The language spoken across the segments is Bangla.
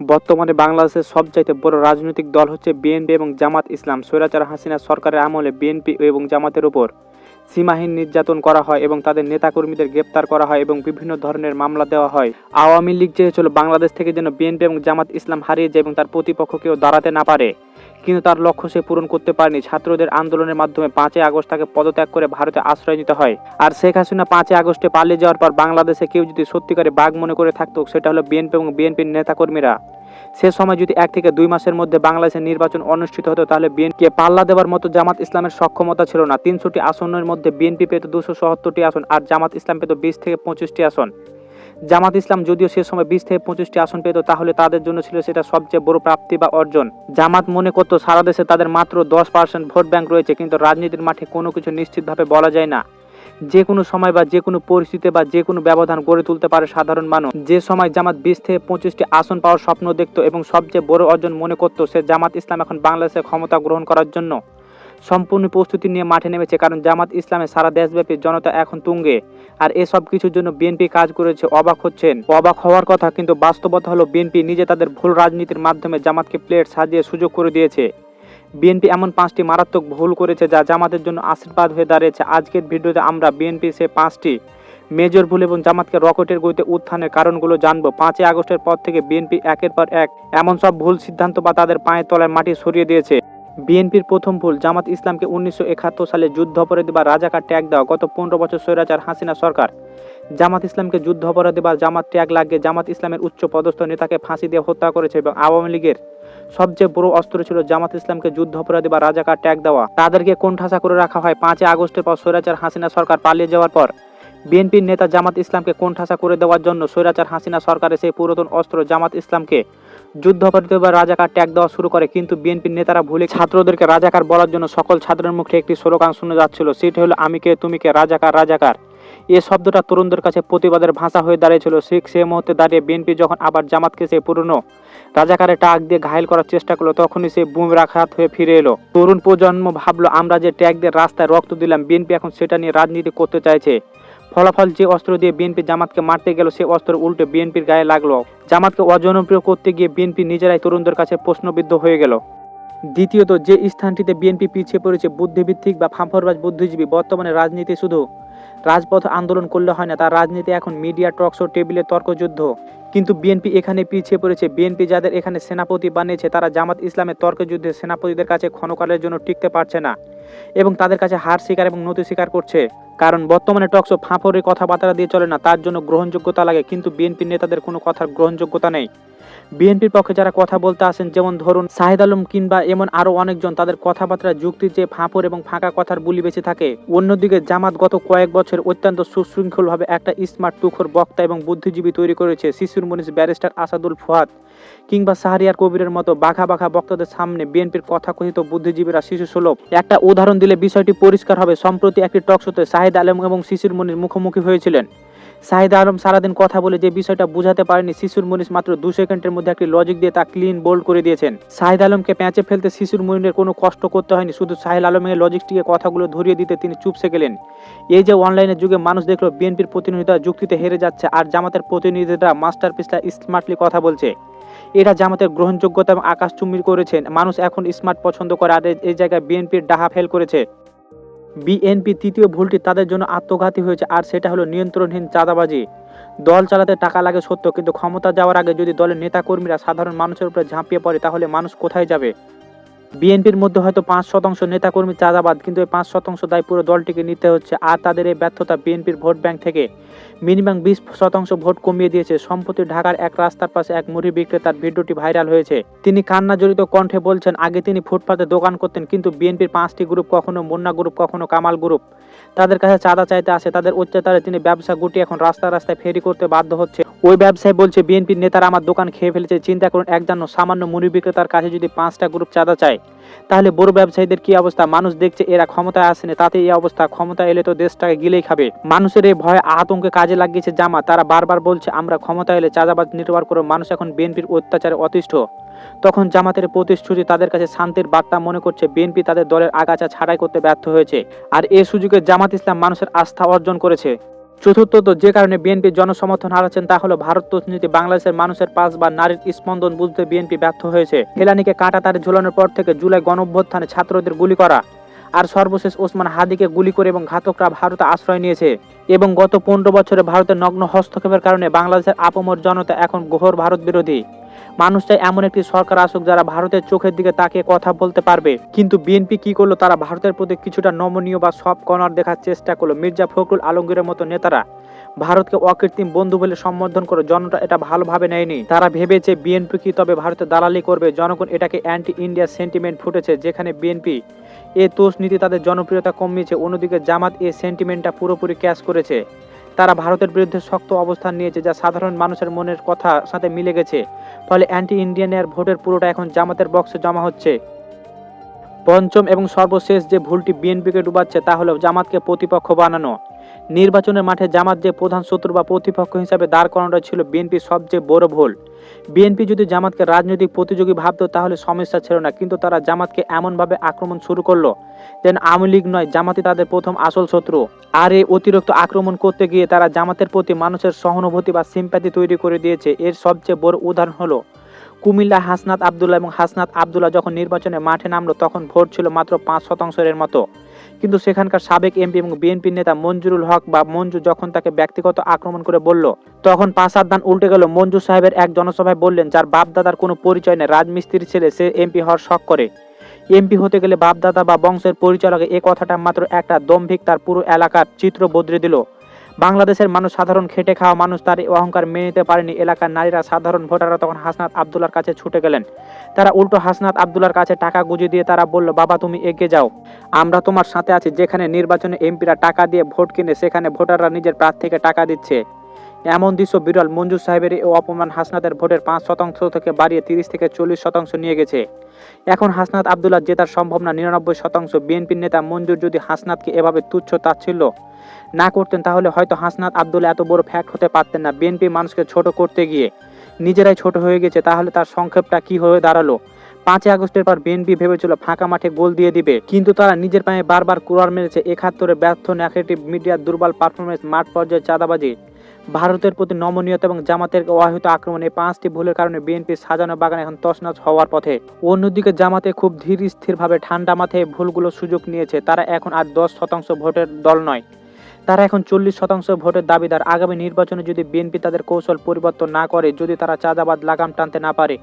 বর্তমানে বাংলাদেশের সবচাইতে বড় রাজনৈতিক দল হচ্ছে বিএনপি এবং জামাত ইসলাম। স্বৈরাচার হাসিনা সরকারের আমলে বিএনপি এবং জামাতের উপর সীমাহীন নির্যাতন করা হয় এবং তাদের নেতাকর্মীদের গ্রেপ্তার করা হয় এবং বিভিন্ন ধরনের মামলা দেওয়া হয়। আওয়ামী লীগ চেয়েছিল বাংলাদেশ থেকে যেন বিএনপি এবং জামাত ইসলাম হারিয়ে যায় এবং তার প্রতিপক্ষ কেউ দাঁড়াতে না পারে, কিন্তু তার লক্ষ্য সে পূরণ করতে পারেনি। ছাত্রদের আন্দোলনের মাধ্যমে 5ই আগস্ট তাকে পদত্যাগ করে ভারতে আশ্রয় নিতে হয়। আর শেখ হাসিনা 5ই আগস্টে পালিয়ে যাওয়ার পর বাংলাদেশে কেউ যদি সত্যিকারে বাঘ মনে করে থাকতো, সেটা হলো বিএনপি এবং বিএনপির নেতাকর্মীরা। সে সময় যদি 1 থেকে 2 মাসের মধ্যে বাংলাদেশের নির্বাচন অনুষ্ঠিত হতো, তাহলে বিএনপিকে পাল্লা দেওয়ার মতো জামাত ইসলামের সক্ষমতা ছিল না। 300টি আসনের মধ্যে বিএনপি পেত 277টি আসন আর জামাত ইসলাম পেত 20 থেকে 25টি আসন। জামাত ইসলাম যদিও সে সময় 20 থেকে 25টি আসন পেত, তাহলে তাদের জন্য ছিল সেটা সবচেয়ে বড় প্রাপ্তি বা অর্জন। জামাত মনে করতো সারা দেশে তাদের মাত্র 10% ভোট ব্যাংক রয়েছে, কিন্তু রাজনীতির মাঠে কোনো কিছু নিশ্চিতভাবে বলা যায় না। যে কোনো সময় বা যে কোনো পরিস্থিতিতে বা যে কোনো ব্যবধান গড়ে তুলতে পারে সাধারণ মানুষ। যে সময় জামাত 20 থেকে 25টি আসন পাওয়ার স্বপ্ন দেখত এবং সবচেয়ে বড় অর্জন মনে করত, সে জামাত ইসলাম এখন বাংলাদেশে ক্ষমতা গ্রহণ করার জন্য সম্পূর্ণ প্রস্তুতি নিয়ে মাঠে নেমেছে, কারণ জামাত ইসলামে সারা দেশব্যাপী জনতা এখন তুঙ্গে। আর এসব কিছুর জন্য বিএনপি কাজ করেছে। অবাক হচ্ছেন? অবাক হওয়ার কথা, কিন্তু বাস্তবতা হলো বিএনপি নিজে তাদের ভুল রাজনীতির মাধ্যমে জামাতকে প্লেট সাজিয়ে সুযোগ করে দিয়েছে। বিএনপি এমন 5টি মারাত্মক ভুল করেছে যা জামাতের জন্য আশীর্বাদ হয়ে দাঁড়িয়েছে। আজকের ভিডিওতে আমরা বিএনপি সে 5টি মেজর ভুল এবং জামাতকে রকেটের গতিতে উত্থানের কারণগুলো জানবো। 5ই আগস্টের পর থেকে বিএনপি একের পর এক এমন সব ভুল সিদ্ধান্ত বা তাদের পায়ের তলায় মাটি সরিয়ে দিয়েছে। বিএনপির প্রথম ভুল, জামাত ইসলামকে 1971 সালে যুদ্ধ অপরাধী বা রাজাকার ট্যাগ দেওয়া। গত 15 বছর স্বৈরাচার হাসিনা সরকার জামাত ইসলামকে যুদ্ধ অপরাধী বা জামাত ট্যাগ লাগিয়ে জামাত ইসলামের উচ্চ পদস্থ নেতাকে ফাঁসি দিয়ে হত্যা করেছে এবং আওয়ামী লীগের সবচেয়ে বড় অস্ত্র ছিল জামাত ইসলামকে যুদ্ধ অপরাধী বা রাজাকার ট্যাগ দেওয়া। তাদেরকে কোণঠাসা করে রাখা হয়। 5ই আগস্টের পর স্বৈরাচার হাসিনা সরকার পালিয়ে যাওয়ার পর বিএনপির নেতা জামাত ইসলামকে কোণঠাসা করে দেওয়ার জন্য স্বৈরাচার হাসিনা সরকারের সেই পুরাতন অস্ত্র জামাত ইসলামকে যুদ্ধ অপরাধী বা রাজাকার ট্যাগ দেওয়া শুরু করে। কিন্তু বিএনপির নেতারা ভুলে ছাত্রদেরকে রাজাকার বলার জন্য সকল ছাত্রের মুখে একটি স্লোগান শোনা যাচ্ছিল, সেটি হলো আমি কে তুমি কে, রাজাকার রাজাকার। এই শব্দটা তরুণদের কাছে প্রতিবাদের ভাষা হয়ে দাঁড়িয়েছিল। সে মুহূর্তে দাঁড়িয়ে বিএনপি যখন আবার জামাতকে সেই পুরনো রাজাকারের টাক দিয়ে ঘায়েল করার চেষ্টা করলো, তখনই সে বুমরাঘাত হয়ে ফিরে এলো। তরুণ প্রজন্ম ভাবলো আমরা যে ট্যাগ দিয়ে রাস্তায় রক্ত দিলাম, বিএনপি এখন সেটা নিয়ে রাজনীতি করতে চাইছে। ফলাফল, যে অস্ত্র দিয়ে বিএনপি জামাতকে মারতে গেল, সে অস্ত্র উল্টে বিএনপির গায়ে লাগলো। জামাতকে অজনপ্রিয় করতে গিয়ে বিএনপি নিজেরাই তরুণদের কাছে প্রশ্নবিদ্ধ হয়ে গেল। দ্বিতীয়ত, যে স্থানটিতে বিএনপি পিছিয়ে পড়েছে, বুদ্ধিভিত্তিক বা ফাঁফরবাজ বুদ্ধিজীবী। বর্তমানে রাজনীতি শুধু রাজপথ আন্দোলন করলে হয় না, তার রাজনীতি এখন মিডিয়া, টকশো, টেবিলে তর্কযুদ্ধ। কিন্তু বিএনপি এখানে পিছিয়ে পড়েছে। বিএনপি যাদের এখানে সেনাপতি বানিয়েছে, তারা জামাত ইসলামের তর্কযুদ্ধে সেনাপতিদের কাছে ক্ষণকালের জন্য টিকতে পারছে না এবং তাদের কাছে হার স্বীকার এবং নতি স্বীকার করছে। কারণ বর্তমানে টকশো ফাঁপড়ে কথাবার্তা দিয়ে চলে না, তার জন্য গ্রহণযোগ্যতা লাগে। কিন্তু বিএনপির নেতাদের কোনো কথার গ্রহণযোগ্যতা নেই। বিএনপির পক্ষে যারা কথা বলতে আসেন, যেমন ধরুন শাহিদ আলম কিংবা এমন আরো অনেকজন, তাদের কথাবার্তা যুক্তির চেয়ে ফাঁপড় এবং ফাঁকা কথার বুলি বেশি থাকে। অন্যদিকে জামাত গত কয়েক বছর অত্যন্ত সুশৃঙ্খলভাবে একটা স্মার্ট, তুখোর বক্তা এবং বুদ্ধিজীবী তৈরি করেছে। শিশুর মনীষ ব্যারিস্টার আসাদুল ফুয়াদ কিংবা শাহরিয়ার কবিরের মতো বাঘা বাঘা বক্তাদের সামনে বিএনপির কথাকথিত বুদ্ধিজীবীরা শিশু সুলভ। একটা উদাহরণ দিলে বিষয়টি পরিষ্কার হবে। সম্প্রতি একটি টকশোতে শাহিদ আলম এবং শিশুর মনীষ মুখোমুখি হয়েছিলেন। শাহিদ আলম সারাদিন কথা বলে যে বিষয়টা বুঝাতে পারেনি, শিশুর মনীষ মাত্র 2 সেকেন্ডের মধ্যে একটি লজিক দিয়ে তা ক্লিন বোল্ড করে দিয়েছেন। শাহিদ আলমকে প্যাঁচে ফেলতে শিশুর মনীষের কোনো কষ্ট করতে হয়নি, শুধু শাহিদ আলমের লজিকটিকে কথাগুলো ধরিয়ে দিতে তিনি চুপসে গেলেন। এই যে অনলাইনের যুগে মানুষ দেখলো বিএনপির প্রতিনিধিরা যুক্তিতে হেরে যাচ্ছে আর জামাতের প্রতিনিধিরা মাস্টার পিসলা স্মার্টলি কথা বলছে, এটা জামাতের গ্রহণযোগ্যতা এবং আকাশচুম্বী করেছেন। মানুষ এখন স্মার্ট পছন্দ করে, আর এই জায়গায় বিএনপির ডাহা ফেল করেছে। বিএনপি তৃতীয় ভুলটি তাদের জন্য আত্মঘাতী হয়েছে, আর সেটা হলো নিয়ন্ত্রণহীন চাঁদাবাজি। দল চালাতে টাকা লাগে সত্য, কিন্তু ক্ষমতা যাওয়ার আগে যদি দলের নেতাকর্মীরা সাধারণ মানুষের উপরে ঝাঁপিয়ে পড়ে, তাহলে মানুষ কোথায় যাবে? বিএনপির মধ্যে হয়তো 5% নেতাকর্মী চাঁদাবাদ, কিন্তু এই 5% দায় পুরো দলটিকে নিতে হচ্ছে। আর তাদের এই ব্যর্থতা বিএনপির ভোট ব্যাংক থেকে মিনিমাম 20% ভোট কমিয়ে দিয়েছে। সম্প্রতি ঢাকার এক রাস্তার পাশে এক মুড়ি বিক্রেতার ভিডিওটি ভাইরাল হয়েছে। তিনি কান্না জড়িত কণ্ঠে বলছেন, আগে তিনি ফুটপাতে দোকান করতেন, কিন্তু বিএনপির 5টি গ্রুপ, কখনো মুন্না গ্রুপ, কখনো কামাল গ্রুপ, তাদের কাছে চাঁদা চাইতে আসে। তাদের অত্যাচারে তিনি ব্যবসা গুটিয়ে এখন রাস্তায় রাস্তায় ফেরি করতে বাধ্য হচ্ছে। ওই ব্যবসায়ী বলছে, বিএনপির নেতারা আমার দোকান খেয়ে ফেলেছে। চিন্তা করুন, একজন সামান্য মুড়ি বিক্রেতার কাছে যদি 5টা গ্রুপ চাঁদা চায়, তাহলে বড় ব্যবসায়ীদের কি অবস্থা? মানুষ দেখছে এরা ক্ষমতায় আসেনি, তাতে এই অবস্থা। ক্ষমতা এলে তো দেশটাকে গিলেই খাবে। মানুষের এই ভয় আতঙ্কে কাজে লাগিয়েছে জামাত। তারা বারবার বলছে আমরা ক্ষমতা এলে চাঁদাবাজ নির্ভর করে। মানুষ এখন বিএনপির অত্যাচারে অতিষ্ঠ। তখন জামাতের প্রতিশ্রুতি তাদের কাছে শান্তির বার্তা মনে করছে। বিএনপি তাদের দলের আগাছা ছাড়াই করতে ব্যর্থ হয়েছে, আর এ সুযোগে জামাত ইসলাম মানুষের আস্থা অর্জন করেছে। চতুর্থত যে কারণে বিএনপি জনসমর্থন হারাচ্ছেন তা হলো ভারত নীতি। বাংলাদেশের মানুষের পাঁচ বা নারীর স্পন্দন বুঝতে বিএনপি ব্যর্থ হয়েছে। ফেলানীকে কাঁটা তারে ঝুলানোর পর থেকে জুলাই গণঅভ্যুত্থানে ছাত্রদের গুলি করা, আর সর্বশেষ ওসমান হাদিকে গুলি করে এবং ঘাতকরা ভারতে আশ্রয় নিয়েছে। এবং গত 15 বছরে ভারতের নগ্ন হস্তক্ষেপের কারণে বাংলাদেশের আপামর জনতা এখন ঘোর ভারত বিরোধী। মানুষ চাই এমন একটি সরকার আসুক যারা ভারতের চোখের দিকে তাকিয়ে কথা বলতে পারবে। কিন্তু বিএনপি কি করলো? তারা ভারতের প্রতি কিছুটা নমনীয় বা সফট কর্নার দেখার চেষ্টা করলো। মির্জা ফখরুল আলমগীরের মতো নেতারা ভারতকে অকৃত্রিম বন্ধু বলে সম্বোধন করে জনতা এটা ভালোভাবে নেয়নি। তারা ভেবেছে বিএনপি কি তবে ভারতের দালালি করবে। জনগণ এটাকে অ্যান্টি ইন্ডিয়া সেন্টিমেন্ট ফুটেছে, যেখানে বিএনপি এ তোষ নীতি তাদের জনপ্রিয়তা কমিয়েছে, অন্যদিকে জামাত এ সেন্টিমেন্টটা পুরোপুরি ক্যাশ করেছে। তারা ভারতের বিরুদ্ধে শক্ত অবস্থান নিয়েছে, যা সাধারণ মানুষের মনের কথা সাথে মিলে গেছে। ফলে অ্যান্টি ইন্ডিয়ানের ভোটের পুরোটা এখন জামাতের বক্সে জমা হচ্ছে। পঞ্চম এবং সর্বশেষ যে ভুলটি বিএনপিকে ডুবাচ্ছে তা হলো জামাতকে প্রতিপক্ষ বানানো। নির্বাচনের মাঠে জামাত যে প্রধান শত্রু বা প্রতিপক্ষ হিসাবে দাঁড় করানোটা ছিল বিএনপির সবচেয়ে বড় ভুল। বিএনপি যদি জামাতকে রাজনৈতিক প্রতিযোগী ভাবতো তাহলে সমস্যা ছিল না, কিন্তু তারা জামাতকে এমনভাবে আক্রমণ শুরু করলো যেন আওয়ামী লীগ নয়, জামাতই তাদের প্রথম আসল শত্রু। আর এই অতিরিক্ত আক্রমণ করতে গিয়ে তারা জামাতের প্রতি মানুষের সহানুভূতি বা সিম্প্যাথি তৈরি করে দিয়েছে। এর সবচেয়ে বড় উদাহরণ হলো কুমিল্লা হাসনাত আবদুল্লাহ। এবং হাসনাত আবদুল্লাহ যখন নির্বাচনে মাঠে নামলো তখন ভোট ছিল মাত্র 5% মতো, কিন্তু সেখানকার সাবেক এমপি এবং বিএনপি নেতা মঞ্জুরুল হক বা মঞ্জু যখন তাকে ব্যক্তিগত আক্রমণ করে বলল, তখন 5 দান উল্টে গেল। মঞ্জু সাহেবের এক জনসভায় বললেন, যার বাপ দাদার কোনো পরিচয় নেই, রাজমিস্ত্রির ছেলে, সে এমপি হওয়ার শখ করে। এমপি হতে গেলে বাপ দাদা বা বংশের পরিচয় লাগে। এ কথাটা মাত্র একটা দম্ভিক তার পুরো এলাকার চিত্র বদলে দিল। বাংলাদেশের মানুষ সাধারণ খেটে খাওয়া মানুষ, তার এই অহংকার মেনে নিতে পারেনি। এলাকার নারীরা, সাধারণ ভোটাররা তখন হাসনাত আবদুল্লার কাছে ছুটে গেলেন। তারা উল্টো হাসনাত আবদুল্লার কাছে টাকা গুঁজে দিয়ে তারা বলল, বাবা তুমি এগিয়ে যাও, আমরা তোমার সাথে আছি। যেখানে নির্বাচনে এমপিরা টাকা দিয়ে ভোট কিনে, সেখানে ভোটাররা নিজের প্রার্থীকে টাকা দিচ্ছে। এমন দৃশ্য বিরল। মঞ্জুর সাহেবের এই অপমান হাসনাতের ভোটের 5% থেকে বাড়িয়ে 30 থেকে 40% নিয়ে গেছে। এখন হাসনাত আবদুল্লাহ জেতার সম্ভব না 99%। বিএনপির নেতা মঞ্জুর যদি হাসনাতকে এভাবে তুচ্ছ তাচ্ছিল্য না করতেন তাহলে হয়তো হাসনাত আবদুল্লাহ এত বড় ফ্যাক্ট হতে পারতেন না। বিএনপি মানুষকে ছোট করতে গিয়ে নিজেরাই ছোট হয়ে গেছে। তাহলে তার সংক্ষেপটা কি হয়ে দাঁড়ালো? 5 আগস্টের পর বিএনপি ভেবেছিল ফাঁকা মাঠে গোল দিয়ে দিবে, কিন্তু তারা নিজের পায়ে বারবার কুড়াল মেরেছে। 71-এ ব্যর্থ নেগেটিভ মিডিয়ার দুর্বল পারফরমেন্স, মাঠ পর্যায়ে চাঁদাবাজি, ভারতের প্রতি নমনীয়তা এবং জামাতের অহিত আক্রমণ, এই 5টি ভুলের কারণে বিএনপির সাজানো বাগান এখন তছনছ হওয়ার পথে। অন্যদিকে জামাতে খুব ধীর স্থিরভাবে ঠান্ডা মাথায় ভুলগুলো সুযোগ নিয়েছে। তারা এখন আর 10% ভোটের দল নয়, তারা এখন 40% ভোটের দাবিদার। আগামী নির্বাচনে যদি বিএনপি তাদের কৌশল পরিবর্তন না করে, যদি তারা চাঁদাবাদ লাগাম টানতে না পারে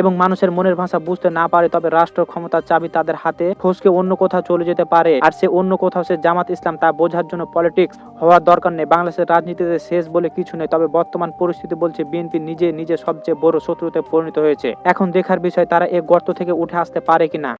এবং মানুষের মনের ভাষা বুঝতে না পারে, তবে রাষ্ট্র ক্ষমতার চাবি তাদের হাতে ফসকে অন্য কোথাও চলে যেতে পারে। আর সে অন্য কোথাও সে জামাত ইসলাম। তা বোঝার জন্য পলিটিক্স হওয়ার দরকার নেই। বাংলাদেশের রাজনীতিতে শেষ বলে কিছু নেই, তবে বর্তমান পরিস্থিতি বলছে বিএনপি নিজে নিজে সবচেয়ে বড় শত্রুতে পরিণত হয়েছে। এখন দেখার বিষয় তারা এই গর্ত থেকে উঠে আসতে পারে কিনা।